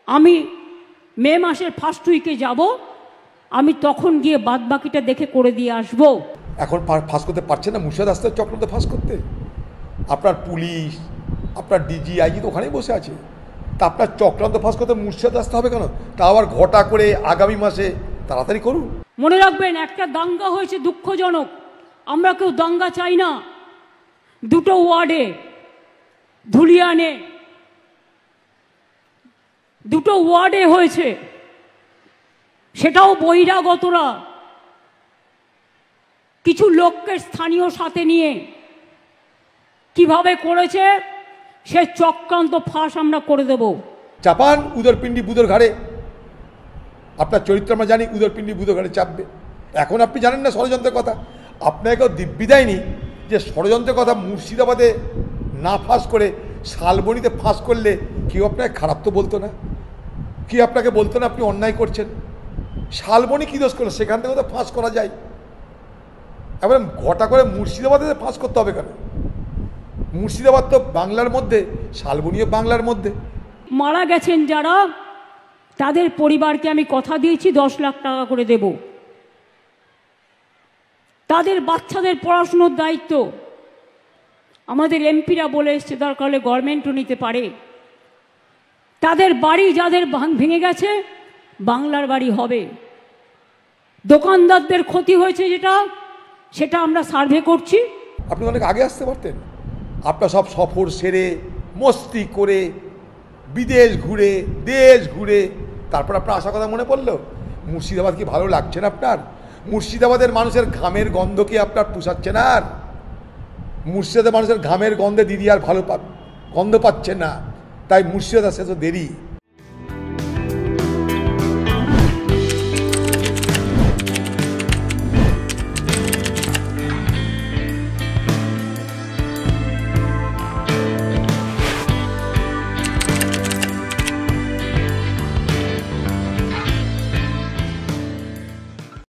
আমি মে মাসের ফার্স্ট উইকে যাব, আমি তখন গিয়ে বাদবাকিটা দেখে করে দিয়ে আসব। এখন ফাঁস করতে পারছে না মুর্শিদাবাদ আসতে চক্রান্ত ফাঁস করতে। আপনার পুলিশ, আপনার ডিজি, আইজি তো ওখানেই বসে আছে। তা আপনার চক্রান্ত ফাঁস করতে মুর্শিদাবাদ আসতে হবে কেন? তা আবার ঘটা করে আগামী মাসে তাড়াতাড়ি করুন। মনে রাখবেন, একটা দাঙ্গা হয়েছে দুঃখজনক, আমরা কেউ দাঙ্গা চাই না। দুটো ওয়ার্ডে ধুলিয়ানে দুটো ওয়ার্ডে হয়েছে, সেটাও বহিরাগতরা কিছু লোককে স্থানীয় সাথে নিয়ে কিভাবে করেছে সে চক্রান্ত ফাঁস আমরা করে দেব। চাপান উদরপিণ্ডি বুধর ঘাড়ে। আপনার চরিত্র আমরা জানি, উদরপিণ্ডি বুধর ঘাড়ে চাপবে। এখন আপনি জানেন না ষড়যন্ত্রের কথা। আপনাকে কেউ দিব্যি দেয়নি যে ষড়যন্ত্রের কথা মুর্শিদাবাদে না ফাঁস করে শালবনীতে ফাঁস করলে কেউ আপনাকে খারাপ তো বলতো না, কি আপনাকে বলতো না আপনি অন্যায় করছেন। শালবনী কী দোষ করলো? সেখান থেকে তো ফাঁস করা যায়। এবার ঘটা করে মুর্শিদাবাদে ফাঁস করতে হবে কেন? মুর্শিদাবাদ তো বাংলার মধ্যে, শালবনীও বাংলার মধ্যে। মারা গেছেন যারা, তাদের পরিবারকে আমি কথা দিয়েছি 10 লাখ টাকা করে দেব। তাদের বাচ্চাদের পড়াশুনোর দায়িত্ব আমাদের এমপিরা বলে এসছে, দরকার হলে গভর্নমেন্টও নিতে পারে। তাদের বাড়ি যাদের ভেঙে গেছে, বাংলার বাড়ি হবে। দোকানদারদের ক্ষতি হয়েছে সেটা আমরা সার্ভে করছি। আপনি অনেক আগে আসতে পারতেন। আপনার সব সফর সেরে মস্তি করে বিদেশ ঘুরে দেশ ঘুরে তারপর আপনার আসার কথা মনে পড়লো। মুর্শিদাবাদ কি ভালো লাগছে না আপনার? মুর্শিদাবাদের মানুষের ঘামের গন্ধ কি আপনার পুষাচ্ছে না? আর মুর্শিদাবাদের মানুষের ঘামের গন্ধে দিদি আর ভালো গন্ধ পাচ্ছে না, তাই মুর্শিদাবাদ আসতে তো দেরি।